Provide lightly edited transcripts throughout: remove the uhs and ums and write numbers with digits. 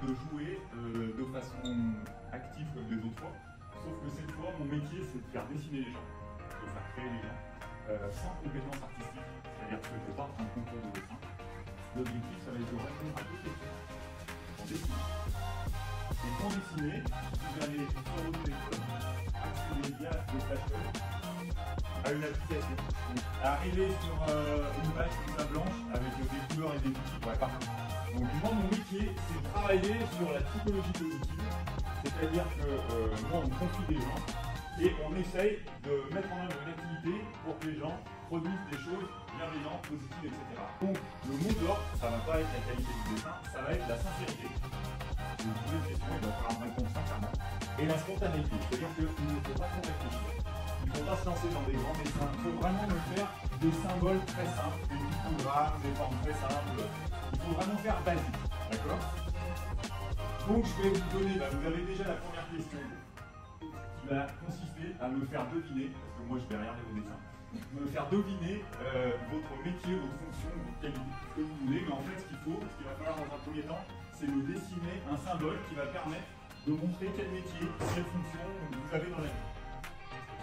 de jouer de façon active comme les autres fois. Sauf que cette fois, mon métier, c'est de faire dessiner les gens, de faire créer les gens, sans compétences artistiques. C'est-à-dire que je ne fais pas un concours de dessin. L'objectif, ça va être de répondre à toutes les questions en dessinant. Et pour dessiner, vous allez sur votre téléphone accéder via le smartphone à une application. Donc, arriver sur une page comme ça blanche avec des couleurs et des outils. Ouais, parfait. Donc moi, mon métier, c'est de travailler sur la psychologie positive. C'est-à-dire que moi, on confie des gens et on essaye de mettre en œuvre une activité pour que les gens produisent des choses bienveillantes, positives, etc. Donc le mot d'ordre, ça ne va pas être la qualité du dessin, ça va être la sincérité. Si vous posez une question, il va falloir me répondre sincèrement. Et la spontanéité, c'est-à-dire qu'il ne faut pas trop réfléchir. Il ne faut pas se lancer dans des grands dessins. Il faut vraiment me faire des symboles très simples, des pictogrammes, des formes très simples. Il faut vraiment faire basique. D'accord? Donc je vais vous donner, vous avez déjà la première question qui va consister à me faire deviner, parce que moi je vais regarder vos dessins, me faire deviner votre métier, votre fonction, votre qualité, ce que vous voulez, mais en fait ce qu'il va falloir dans un premier temps, c'est me dessiner un symbole qui va permettre de montrer quel métier, quelle fonction vous avez dans la vie.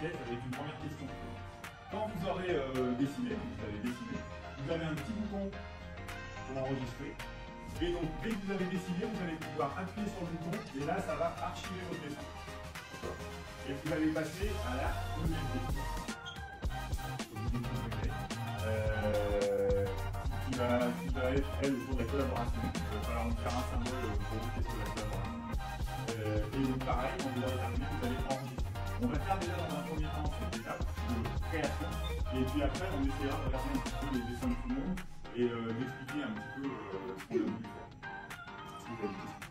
Ok, ça va être une première question. Quand vous aurez dessiné, vous avez un petit bouton pour enregistrer. Et donc, dès que vous avez dessiné, vous allez pouvoir appuyer sur le bouton et là, ça va archiver votre dessin. Et vous allez passer à la deuxième question. Qui va être, elle, autour de la collaboration. Il va falloir nous faire un symbole pour vous, qu'est-ce que la collaboration. Et donc, pareil, quand vous aurez terminé, vous allez enregistrer. On va faire déjà dans un premier temps cette étape de création. Et puis après, on essaiera de regarder un petit peu les dessins de tout le monde et d'expliquer un petit peu ce qu'on a voulu faire. Est-ce que vous avez des questions?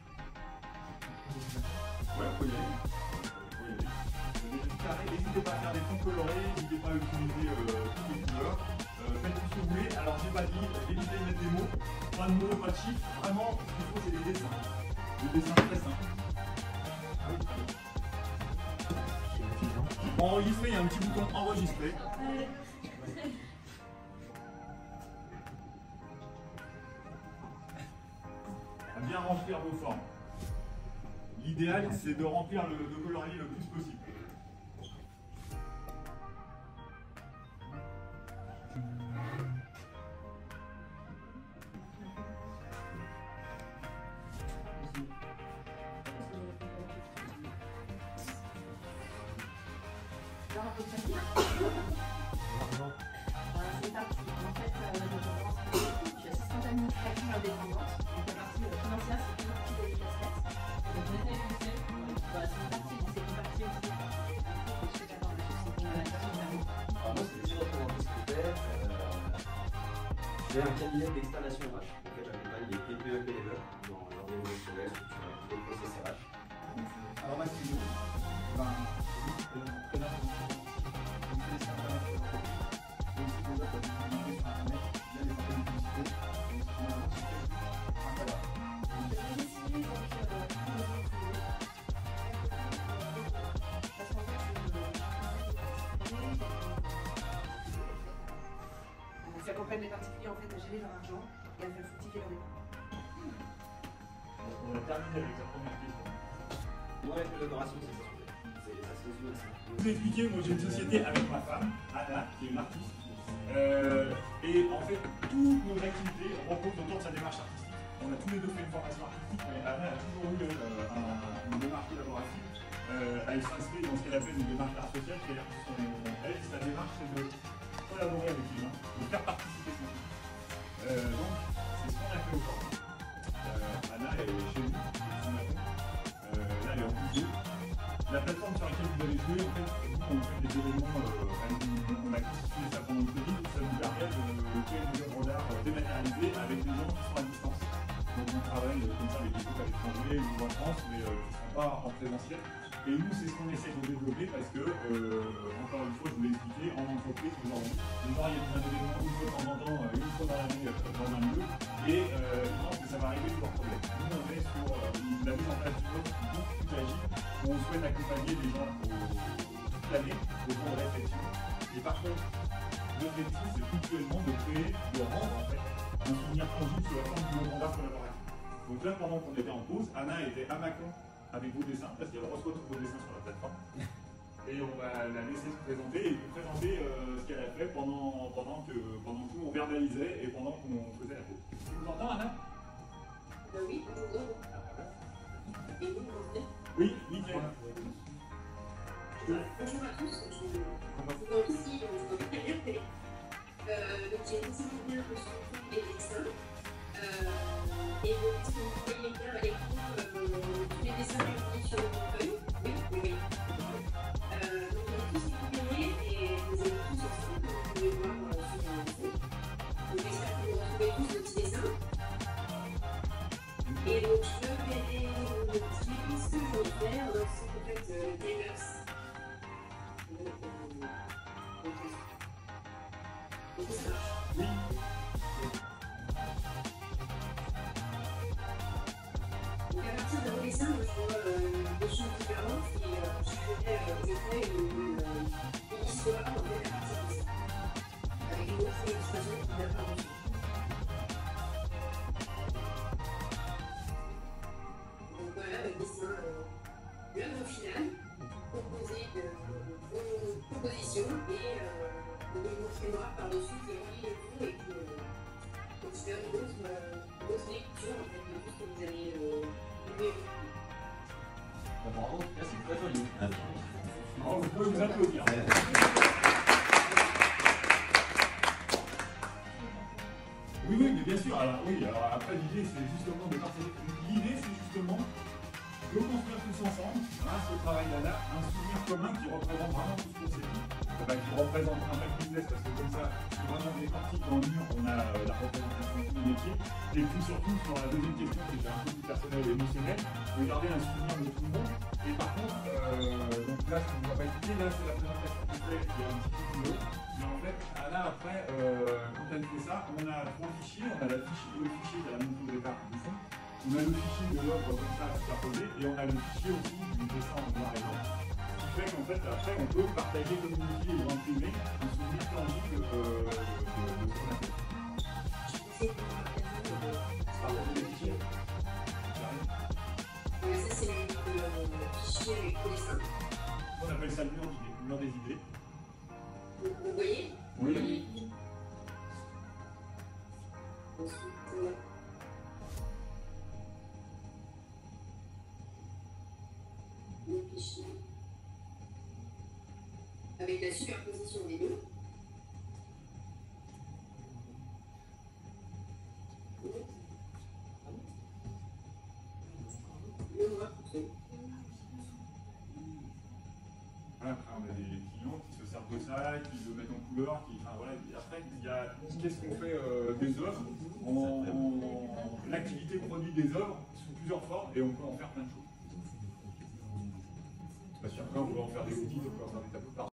Ouais, vous pouvez y aller. N'hésitez pas à faire des fonds colorés, n'hésitez pas à utiliser toutes les couleurs. Faites tout ce que vous voulez. Alors, j'ai pas dit, évitez de mettre des mots, pas de mots, pas de chiffres. Vraiment, ce qu'il faut, c'est des dessins. Des dessins très simples. Enregistrer, il y a un petit bouton enregistrer. À bien remplir vos formes. L'idéal, c'est de remplir de colorier le plus possible. C'est parti. En fait, je suis assistante administrative indépendante. Donc la partie financière, c'est une partie de l'ISS. Donc c'est une partie, c'est une partie aussi. Je suis d'accord, je sais qu'on a la question de alors moi, c'est déjà représenté secrétaire. J'ai un cabinet d'explanation RH. En fait, j'accompagne les TPE et PME dans l'organisationnel, structurel, et le process RH. Alors moi, c'est j'accompagne les particuliers en fait à gérer leur argent et à faire fructifier leur dépenses. On a terminé avec la première question. Moi, la collaboration, c'est ça. C'est Vous expliquer, moi j'ai une société avec ma femme, Anna, qui est une artiste. Et en fait, toutes nos activités reposent autour de sa démarche artistique. On a tous les deux fait une formation artistique, mais Anna a toujours eu une démarche collaborative. Elle s'inscrit dans ce qu'elle appelle une démarche d'art social, c'est-à-dire que sa démarche, c'est de collaborer avec les gens, de faire participer son public. Donc, c'est ce qu'on a fait aujourd'hui. Anna est chez nous, ce matin. Là, elle est en vidéo. La plateforme sur laquelle vous allez jouer, en fait, nous, on fait des événements, on a constitué ça pendant le Covid, ça nous permet de créer des œuvres d'art dématérialisées avec des gens qui sont à distance. Donc on travaille comme ça avec des groupes à l'étranger ou en France, mais qui ne sont pas en présentiel. Et nous, c'est ce qu'on essaie de développer parce que, encore une fois, je vous l'ai expliqué, en entreprise aujourd'hui, les gens viennent un événement une fois de temps en temps, une fois dans l'année dans un lieu, et ils pensent que ça va régler tous leurs problèmes. Nous, on est sur la mise en place d'une offre beaucoup plus agile, où on souhaite accompagner les gens toute l'année au cours de réflexion. Et par contre, l'objectif, c'est ponctuellement de créer, de rendre en fait, un souvenir tangible sous la forme d'une œuvre d'art collaborative. Donc là, pendant qu'on était en pause, Anna était à Macon avec vos dessins, parce qu'elle reçoit tous vos dessins sur la plateforme. Et on va la laisser se présenter et vous présenter ce qu'elle a fait pendant que nous on verbalisait et pendant qu'on faisait la pause. Tu nous entends, Anna? Oui, et vous m'entendez? Oui, nickel. Bonjour à tous, donc ici, on va très bien fait. Donc j'ai décidé bien le suivi des dessins. Et donc si vous voyez bien à l'écran, tous les dessins publiés sur le portefeuille. Oui, oui, oui. Donc on a tous récupéré et vous avez tous ensemble, donc vous pouvez voir sur un site. Donc j'espère que vous retrouvez tous le petit dessin. Et donc je vais expliquer ce que je vais faire dans ce en fait Gamers. Donc ça marche. Oui. Donc à partir de vos dessins, je vois des choses différentes et je fais une histoire en fait à partir de ça. Avec une autre illustration qui n'a pas reçu. Donc voilà le dessin, l'œuvre finale, composée de vos propositions et de montrer noir par-dessus qui relie le fond et qui faire d'autres lectures en fait, de tout ce que vous allez lire. Bravo, en tout cas, c'est très joli. Oh, vous pouvez vous applaudir. Oui, oui, mais bien sûr. Alors, oui, alors après, l'idée, c'est justement de partager. L'idée, c'est justement de construire tous ensemble, grâce au travail d'Anna, un souvenir commun qui représente vraiment tout ce qu'on s'est dit. Qui représente un peu plus parce que comme ça, c'est vraiment des parties dans le mur, on a la représentation de tous les métiers. Et puis surtout, sur la deuxième question, qui est un peu plus personnelle et émotionnelle, de garder un souvenir de tout le monde. Et par contre, donc là, ce qu'on ne va pas écouter, là, c'est la présentation qu'on fait, qui est un petit peu plus long. Mais en fait, Anna, après, quand elle fait ça, on a trois fichiers. On a le fichier de la montre de départ du fond. On a le fichier de l'œuvre comme ça, superposé. Et on a le fichier aussi du dessin en noir et blanc. Ce qui fait qu'en fait, après, on peut partager, communiquer et imprimer un souvenir tangible de ce qu'on a fait. Partager les fichiers. Ça, c'est le fichier avec tous les dessins. On appelle ça le mur des idées. Vous voyez? Oui. Ensuite, le fichier avec la superposition des deux. Le noir tout seul. Après, on a des clients qui se servent de ça, qui le mettent en couleur, enfin voilà. Et après, il y a qu'est-ce qu'on fait des œuvres. L'activité produit des œuvres sous plusieurs formes et on peut en faire plein de choses. Parce qu'après, on peut en faire des outils, on peut en faire des tableaux par